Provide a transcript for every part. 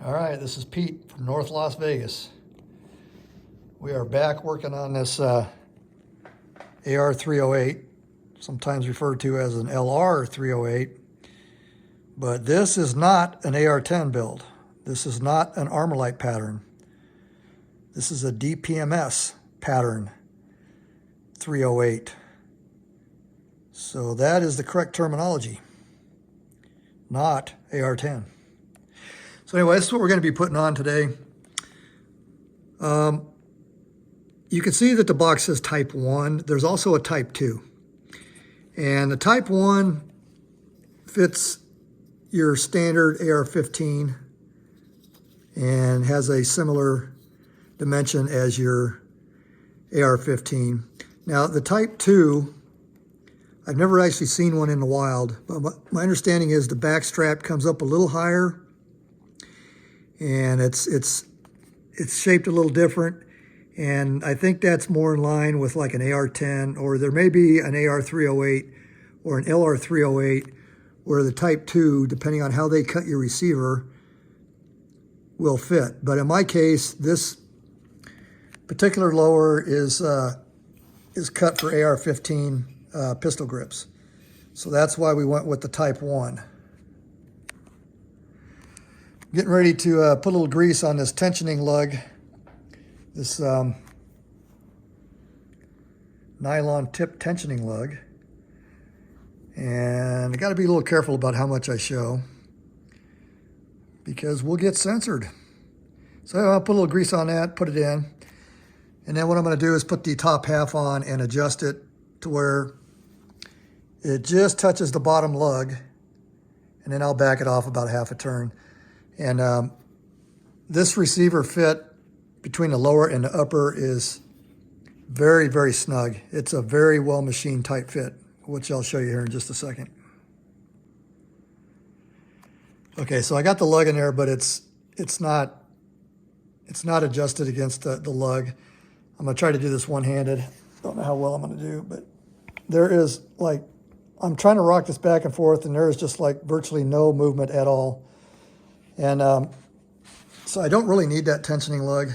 All right, this is Pete from North Las Vegas. We are back working on this AR308, sometimes referred to as an LR308, but this is not an AR-10 build. This is not an Armalite pattern. This is a DPMS pattern 308. So that is the correct terminology, not AR-10. So anyway, this is what we're going to be putting on today. You can see that the box says Type 1. There's also a Type 2. And the Type 1 fits your standard AR-15 and has a similar dimension as your AR-15. Now, the Type 2, I've never actually seen one in the wild, but my understanding is the back strap comes up a little higher, and it's shaped a little different, and I think that's more in line with like an AR-10, or there may be an AR308 or an LR308 where the Type 2, depending on how they cut your receiver, will fit. But in my case, this particular lower is cut for AR-15 pistol grips. So that's why we went with the Type 1. Getting ready to put a little grease on this tensioning lug, this nylon tip tensioning lug. And I got to be a little careful about how much I show because we'll get censored. So I'll put a little grease on that, put it in. And then what I'm going to do is put the top half on and adjust it to where it just touches the bottom lug. And then I'll back it off about half a turn. And this receiver fit between the lower and the upper is very, very snug. It's a very well machined tight fit, which I'll show you here in just a second. Okay, so I got the lug in there, but it's not adjusted against the lug. I'm gonna try to do this one-handed. Don't know how well I'm gonna do, but there is like, I'm trying to rock this back and forth, and there is just like virtually no movement at all. And so I don't really need that tensioning lug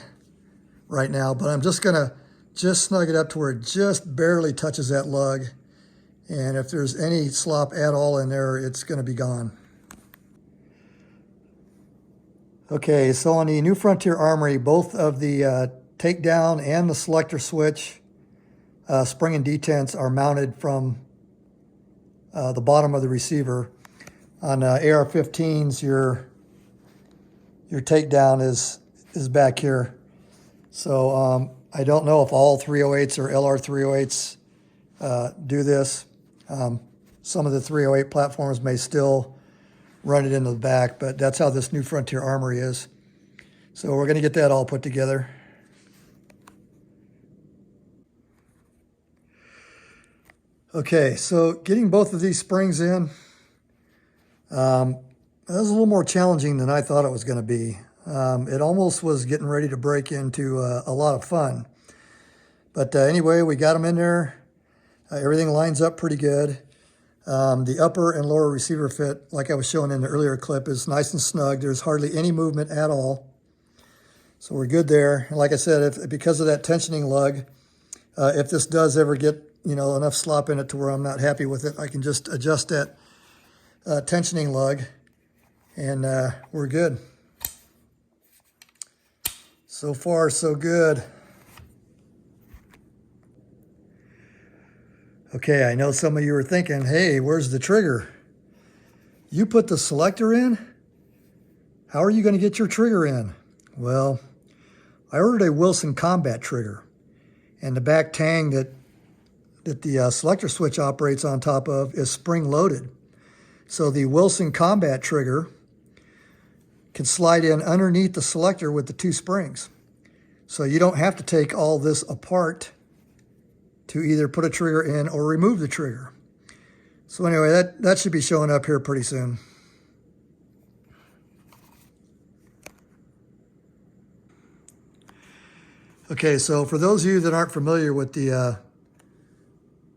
right now, but I'm just gonna snug it up to where it just barely touches that lug. And if there's any slop at all in there, it's gonna be gone. Okay, so on the New Frontier Armory, both of the takedown and the selector switch spring and detents are mounted from the bottom of the receiver. On AR-15s, your takedown is back here. So I don't know if all 308s or LR308s do this. Some of the 308 platforms may still run it into the back, but that's how this New Frontier Armory is. So we're going to get that all put together. Okay, so getting both of these springs in, that was a little more challenging than I thought it was going to be. It almost was getting ready to break into a lot of fun. But anyway, we got them in there. Everything lines up pretty good. The upper and lower receiver fit, like I was showing in the earlier clip, is nice and snug. There's hardly any movement at all. So we're good there. And like I said, because of that tensioning lug, if this does ever get enough slop in it to where I'm not happy with it, I can just adjust that tensioning lug, and we're good. So far, so good. Okay, I know some of you are thinking, hey, where's the trigger? You put the selector in? How are you going to get your trigger in? Well, I ordered a Wilson Combat trigger, and the back tang that the selector switch operates on top of is spring-loaded. So the Wilson Combat trigger can slide in underneath the selector with the two springs. So you don't have to take all this apart to either put a trigger in or remove the trigger. So anyway, that should be showing up here pretty soon. Okay, so for those of you that aren't familiar with the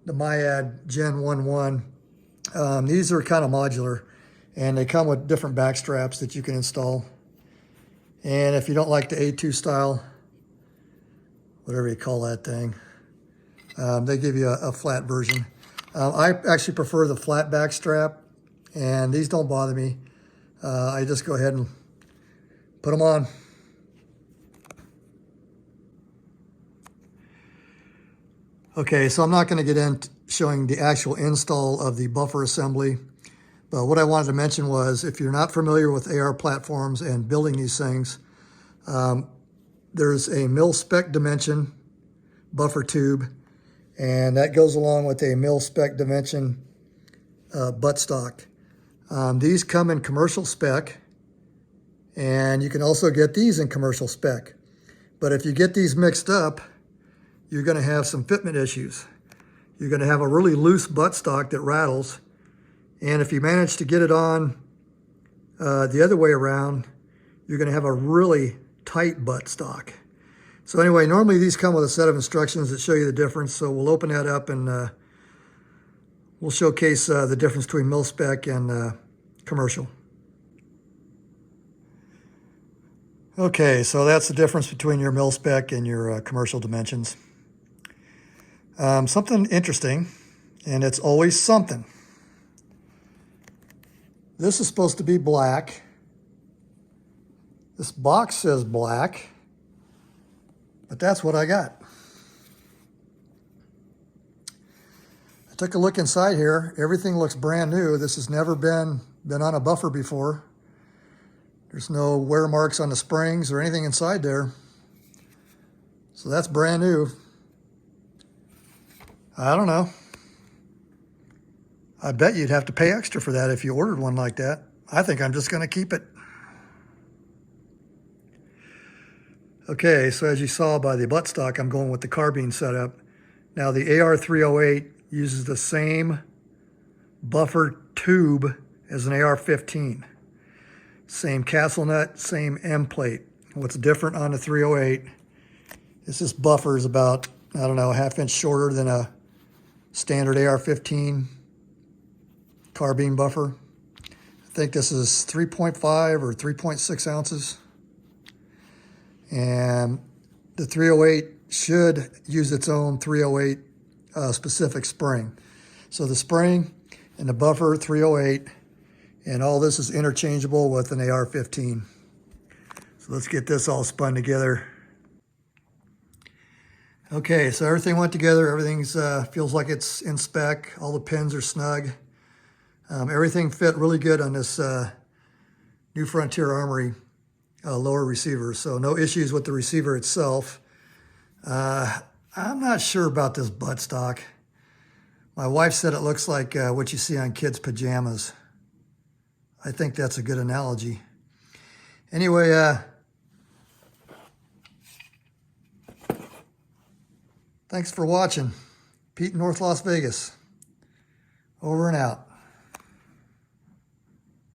Myad Gen 1.1, these are kind of modular, and they come with different back straps that you can install. And if you don't like the A2 style, whatever you call that thing, they give you a flat version. I actually prefer the flat back strap, and these don't bother me. I just go ahead and put them on. Okay, so I'm not going to get into showing the actual install of the buffer assembly, but what I wanted to mention was, if you're not familiar with AR platforms and building these things, there's a Milspec dimension buffer tube, and that goes along with a Milspec dimension buttstock. These come in commercial spec, and you can also get these in commercial spec. But if you get these mixed up, you're going to have some fitment issues. You're going to have a really loose buttstock that rattles, and if you manage to get it on the other way around, you're going to have a really tight buttstock. So anyway, normally these come with a set of instructions that show you the difference, so we'll open that up and we'll showcase the difference between Milspec and commercial. Okay, so that's the difference between your Milspec and your commercial dimensions. Something interesting, and it's always something. This is supposed to be black. This box says black, but that's what I got. I took a look inside here. Everything looks brand new. This has never been on a buffer before. There's no wear marks on the springs or anything inside there. So that's brand new. I don't know. I bet you'd have to pay extra for that if you ordered one like that. I think I'm just going to keep it. Okay, so as you saw by the buttstock, I'm going with the carbine setup. Now the AR308 uses the same buffer tube as an AR-15. Same castle nut, same M plate. What's different on the 308 is this buffer is about, I don't know, a ½ inch shorter than a standard AR-15 carbine buffer. I think this is 3.5 or 3.6 ounces. And the 308 should use its own 308 specific spring. So the spring and the buffer 308, and all this is interchangeable with an AR-15. So let's get this all spun together. Okay, so everything went together. Everything's feels like it's in spec. All the pins are snug. Everything fit really good on this New Frontier Armory lower receiver. So no issues with the receiver itself. I'm not sure about this buttstock. My wife said it looks like what you see on kids' pajamas. I think that's a good analogy. Anyway, thanks for watching. Pete in North Las Vegas. Over and out.